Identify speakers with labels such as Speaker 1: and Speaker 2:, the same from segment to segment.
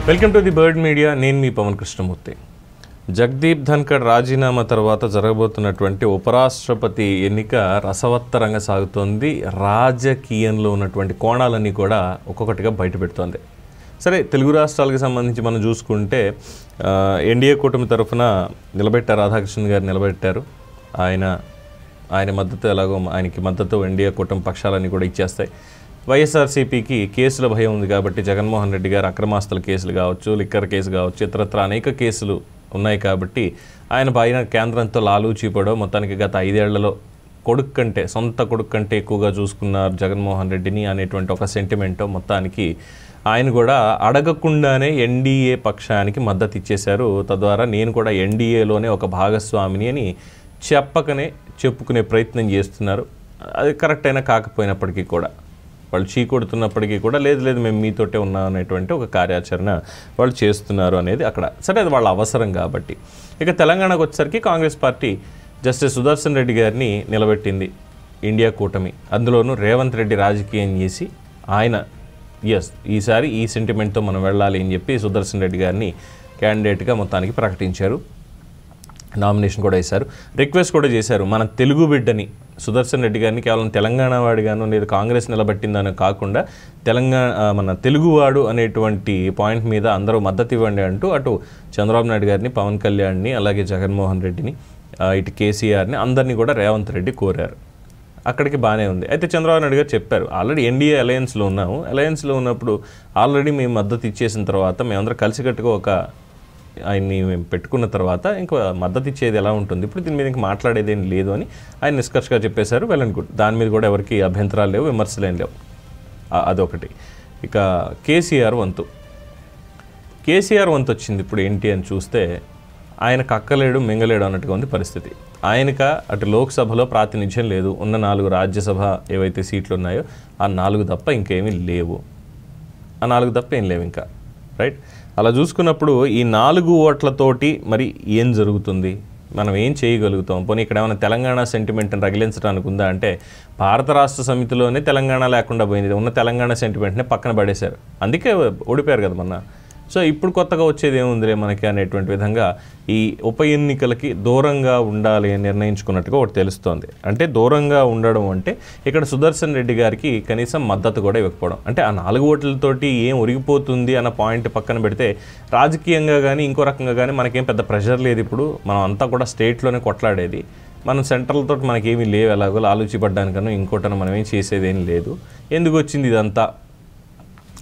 Speaker 1: Welcome to the bird media. నేను మీ పవన్ కృష్ణమూర్తి. జగదీప్ ధన్కడ్ రాజీనామా తర్వాత జరగబోతున్నటువంటి ఉపరాష్ట్రపతి ఎన్నిక రసవత్తరంగా సాగుతోంది. రాజకీయంలో ఉన్నటువంటి కోణాలన్నీ కూడా ఒక్కొక్కటిగా బయటపెడుతోంది. సరే, తెలుగు రాష్ట్రాలకు సంబంధించి మనం చూసుకుంటే ఎన్డీఏ కూటమి తరఫున నిలబెట్టారు, రాధాకృష్ణన్ గారు నిలబెట్టారు. ఆయన మద్దతు ఎలాగో ఆయనకి మద్దతు ఎన్డీఏ కూటమి పక్షాలన్నీ కూడా ఇచ్చేస్తాయి. వైఎస్ఆర్సీపీకి కేసుల భయం ఉంది కాబట్టి జగన్మోహన్ రెడ్డి గారు అక్రమాస్తుల కేసులు కావచ్చు, లిక్కర్ కేసు కావచ్చు, ఇతరత్ర అనేక కేసులు ఉన్నాయి కాబట్టి ఆయన పైన కేంద్రంతో లాలూచీపడో మొత్తానికి గత 5 ఏళ్లలో సొంత కొడుకు కంటే ఎక్కువగా చూసుకున్నారు జగన్మోహన్ రెడ్డిని అనేటువంటి ఒక సెంటిమెంటో మొత్తానికి ఆయన కూడా అడగకుండానే ఎన్డీఏ పక్షానికి మద్దతు ఇచ్చేశారు. తద్వారా నేను కూడా ఎన్డీఏలోనే ఒక భాగస్వామిని అని చెప్పుకునే ప్రయత్నం చేస్తున్నారు. అది కరెక్ట్ అయినా కాకపోయినప్పటికీ కూడా వాళ్ళు చీకొడుతున్నప్పటికీ కూడా లేదు మేము మీతోటే ఉన్నాం అనేటువంటి ఒక కార్యాచరణ వాళ్ళు చేస్తున్నారు అనేది అక్కడ. సరే, అది వాళ్ళ అవసరం కాబట్టి. ఇక తెలంగాణకు వచ్చేసరికి కాంగ్రెస్ పార్టీ జస్టిస్ సుదర్శన్ రెడ్డి గారిని నిలబెట్టింది ఇండియా కూటమి. అందులోనూ రేవంత్ రెడ్డి రాజకీయం చేసి ఆయన ఈసారి ఈ సెంటిమెంట్తో మనం వెళ్ళాలి అని చెప్పి సుదర్శన్ రెడ్డి గారిని క్యాండిడేట్గా మొత్తానికి ప్రకటించారు. నామినేషన్ కూడా వేశారు, రిక్వెస్ట్ కూడా చేశారు. మన తెలుగు బిడ్డని సుదర్శన్ రెడ్డి గారిని కేవలం తెలంగాణ వాడిగాను లేదు కాంగ్రెస్ నిలబెట్టిందని కాకుండా మన తెలుగువాడు అనేటువంటి పాయింట్ మీద అందరూ మద్దతు ఇవ్వండి అంటూ అటు చంద్రబాబు నాయుడు గారిని, పవన్ కళ్యాణ్ని, అలాగే జగన్మోహన్ రెడ్డిని, ఇటు కేసీఆర్ని అందరినీ కూడా రేవంత్ రెడ్డి కోరారు. అక్కడికి బాగానే ఉంది. అయితే చంద్రబాబు నాయుడు గారు చెప్పారు, ఆల్రెడీ ఎన్డీఏ అలయన్స్లో ఉన్నాము, అలయన్స్లో ఉన్నప్పుడు ఆల్రెడీ మేము మద్దతు ఇచ్చేసిన తర్వాత మేమందరం కలిసికట్టుగా ఆయన్ని మేము పెట్టుకున్న తర్వాత ఇంకా మద్దతు ఇచ్చేది ఎలా ఉంటుంది, ఇప్పుడు దీని మీద ఇంకా మాట్లాడేదేం లేదు అని ఆయన నిష్కర్షగా చెప్పేశారు. Well and good. దాని మీద కూడా ఎవరికి అభ్యంతరాలు లేవు, విమర్శలు ఏం లేవు. అదొకటి. ఇక కేసీఆర్ వంతు వచ్చింది. ఇప్పుడు ఏంటి అని చూస్తే ఆయన కక్కలేడు మింగలేడు అన్నట్టుగా ఉంది పరిస్థితి. అటు లోక్సభలో ప్రాతినిధ్యం లేదు. ఉన్న 4 రాజ్యసభ ఏవైతే సీట్లు ఉన్నాయో ఆ 4 తప్ప ఇంకేమీ లేవు. ఆ 4 తప్ప ఏం లేవు ఇంకా. రైట్. అలా చూసుకున్నప్పుడు ఈ 4 ఓట్లతోటి మరి ఏం జరుగుతుంది, మనం ఏం చేయగలుగుతాం? పోనీ ఇక్కడ ఏమైనా తెలంగాణ సెంటిమెంట్ని రగిలించడానికి ఉందా అంటే భారత రాష్ట్ర సమితిలోనే తెలంగాణ లేకుండా పోయింది. ఉన్న తెలంగాణ సెంటిమెంట్ని పక్కన పడేశారు. అందుకే ఓడిపోయారు కదా మొన్న. సో ఇప్పుడు కొత్తగా వచ్చేది ఏముందిలే మనకి అనేటువంటి విధంగా ఈ ఉప ఎన్నికలకి దూరంగా ఉండాలి అని నిర్ణయించుకున్నట్టుగా ఒకటి తెలుస్తోంది. అంటే దూరంగా ఉండడం అంటే ఇక్కడ సుదర్శన్ రెడ్డి గారికి కనీసం మద్దతు కూడా ఇవ్వకపోవడం. అంటే ఆ 4 ఓట్లతోటి ఏం ఒరిగిపోతుంది అన్న పాయింట్ పక్కన పెడితే రాజకీయంగా కానీ ఇంకో రకంగా కానీ మనకేం పెద్ద ప్రెషర్ లేదు. ఇప్పుడు మనం అంతా కూడా స్టేట్లోనే కొట్లాడేది. మనం సెంట్రల్తో మనకేమీ లేవు, ఎలాగో ఆలోచించబడ్డానికన్నా ఇంకోటనో మనం ఏం చేసేది ఏం లేదు. ఎందుకు వచ్చింది ఇదంతా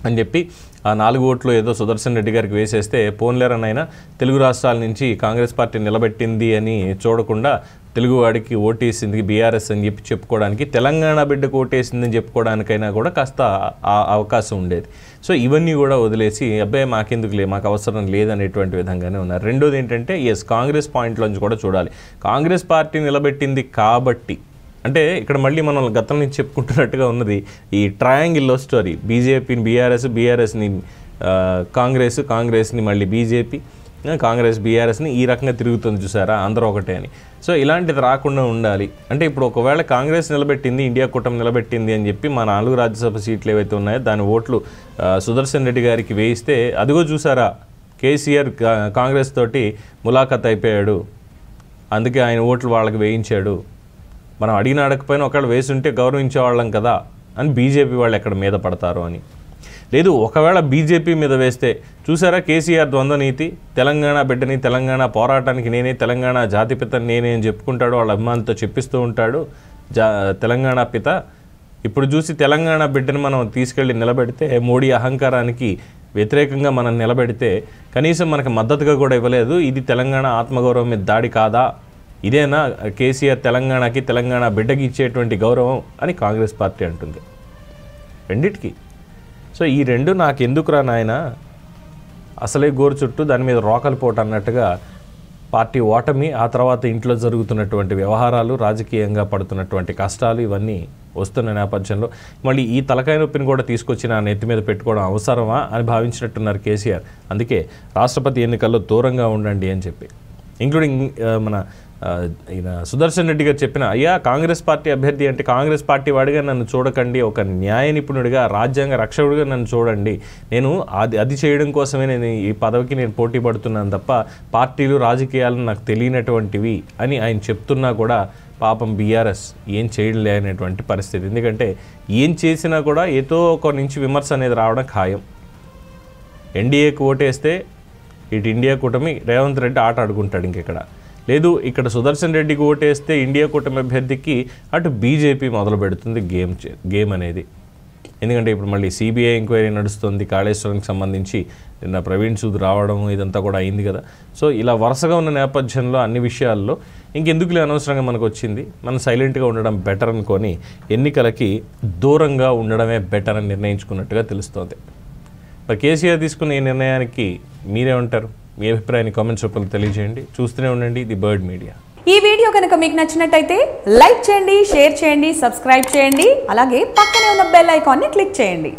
Speaker 1: అని చెప్పి ఆ 4 ఓట్లు ఏదో సుదర్శన్ రెడ్డి గారికి వేసేస్తే పోన్లేరనైనా తెలుగు రాష్ట్రాల నుంచి కాంగ్రెస్ పార్టీ నిలబెట్టింది అని చూడకుండా తెలుగువాడికి ఓటేసింది బీఆర్ఎస్ అని చెప్పి చెప్పుకోవడానికి, తెలంగాణ బిడ్డకు ఓటేసిందని చెప్పుకోవడానికైనా కూడా కాస్త అవకాశం ఉండేది. సో ఇవన్నీ కూడా వదిలేసి అబ్బాయి మాకెందుకు మాకు అవసరం లేదనేటువంటి విధంగానే ఉన్నారు. రెండోది ఏంటంటే కాంగ్రెస్ పాయింట్లోంచి కూడా చూడాలి. కాంగ్రెస్ పార్టీ నిలబెట్టింది కాబట్టి అంటే ఇక్కడ మళ్ళీ మనం గతం నుంచి చెప్పుకుంటున్నట్టుగా ఉన్నది ఈ ట్రయాంగిల్ లవ్ స్టోరీ. బీజేపీని బీఆర్ఎస్ని కాంగ్రెస్ని మళ్ళీ బీజేపీ, కాంగ్రెస్ బీఆర్ఎస్ని ఈ రకంగా తిరుగుతుంది చూసారా, అందరూ ఒకటే అని. సో ఇలాంటిది రాకుండా ఉండాలి అంటే ఇప్పుడు ఒకవేళ కాంగ్రెస్ నిలబెట్టింది, ఇండియా కూటమి నిలబెట్టింది అని చెప్పి మా 4 రాజ్యసభ సీట్లు ఏవైతే ఉన్నాయో దాని ఓట్లు సుదర్శన్ రెడ్డి గారికి వేయిస్తే అదిగో చూసారా కేసీఆర్ కాంగ్రెస్ తోటి ములాఖత్ అయిపోయాడు, అందుకే ఆయన ఓట్లు వాళ్ళకి వేయించాడు, మనం అడిగిన అడగకపోయినా ఒకవేళ వేసుంటే గౌరవించేవాళ్ళం కదా అని బీజేపీ వాళ్ళు ఎక్కడ మీద పడతారు అని. లేదు, ఒకవేళ బీజేపీ మీద వేస్తే చూసారా కేసీఆర్ ద్వంద్వ నీతి, తెలంగాణ బిడ్డని, తెలంగాణ పోరాటానికి నేనే, తెలంగాణ జాతిపితని నేనే అని చెప్పుకుంటాడు, వాళ్ళ అభిమానులతో చెప్పిస్తూ ఉంటాడు తెలంగాణ పిత. ఇప్పుడు చూసి తెలంగాణ బిడ్డని మనం తీసుకెళ్ళి నిలబెడితే మోడీ అహంకారానికి వ్యతిరేకంగా మనం నిలబెడితే కనీసం మనకు మద్దతుగా కూడా ఇవ్వలేదు, ఇది తెలంగాణ ఆత్మగౌరవం మీద దాడి కాదా, ఇదేనా కేసీఆర్ తెలంగాణకి, తెలంగాణ బిడ్డకి ఇచ్చేటువంటి గౌరవం అని కాంగ్రెస్ పార్టీ అంటుంది రెండిటికి. సో ఈ రెండు నాకు ఎందుకురా నాయన, అసలే గోరు చుట్టూ దాని మీద రోకలు పోటు అన్నట్టుగా పార్టీ ఓటమి, ఆ తర్వాత ఇంట్లో జరుగుతున్నటువంటి వ్యవహారాలు, రాజకీయంగా పడుతున్నటువంటి కష్టాలు ఇవన్నీ వస్తున్న నేపథ్యంలో మళ్ళీ ఈ తలకాయ నొప్పిని కూడా తీసుకొచ్చి నా నెత్తి మీద పెట్టుకోవడం అవసరమా అని భావించినట్టున్నారు కేసీఆర్. అందుకే రాష్ట్రపతి ఎన్నికల్లో దూరంగా ఉండండి అని చెప్పి, ఇంక్లూడింగ్ మన ఈయన సుదర్శన్ రెడ్డి గారు చెప్పిన అయ్యా కాంగ్రెస్ పార్టీ అభ్యర్థి అంటే కాంగ్రెస్ పార్టీ వాడిగా నన్ను చూడకండి, ఒక న్యాయ నిపుణుడిగా రాజ్యాంగ రక్షకుడిగా నన్ను చూడండి, నేను అది చేయడం కోసమే నేను ఈ పదవికి నేను పోటీ పడుతున్నాను తప్ప పార్టీలు రాజకీయాలను నాకు తెలియనటువంటివి అని ఆయన చెప్తున్నా కూడా పాపం బీఆర్ఎస్ ఏం చేయలే అనేటువంటి పరిస్థితి. ఎందుకంటే ఏం చేసినా కూడా ఏదో ఒక నుంచి విమర్శ అనేది రావడం ఖాయం. ఎన్డీఏకి ఓటేస్తే ఇటు ఇండియా కూటమి రేవంత్ రెడ్డి ఆట ఆడుకుంటాడు ఇంకెక్కడ లేదు, ఇక్కడ సుదర్శన్ రెడ్డికి ఓటేస్తే ఇండియా కూటమి అభ్యర్థికి అటు బీజేపీ మొదలు పెడుతుంది గేమ్ అనేది. ఎందుకంటే ఇప్పుడు మళ్ళీ సిబిఐ ఎంక్వైరీ నడుస్తుంది కాళేశ్వరంకి సంబంధించి, నిన్న ప్రవీణ్ సూద్ రావడం ఇదంతా కూడా అయింది కదా. సో ఇలా వరుసగా ఉన్న నేపథ్యంలో అన్ని విషయాల్లో ఇంకెందుకులే అనవసరంగా మనకు వచ్చింది, మనం సైలెంట్గా ఉండడం బెటర్ అనుకొని ఎన్నికలకి దూరంగా ఉండడమే బెటర్ అని నిర్ణయించుకున్నట్టుగా తెలుస్తోంది. మరి కేసీఆర్ తీసుకున్న ఈ నిర్ణయానికి మీరేమంటారు? మీ అభిప్రాయాన్ని కామెంట్స్ రూపంలో తెలియజేయండి. చూస్తూనే ఉండండి ది బర్డ్ మీడియా.
Speaker 2: ఈ వీడియో కనుక మీకు నచ్చినట్టయితే లైక్ చేయండి, షేర్ చేయండి, సబ్స్క్రైబ్ చేయండి. అలాగే పక్కనే ఉన్న బెల్ ఐకాన్ని క్లిక్ చేయండి.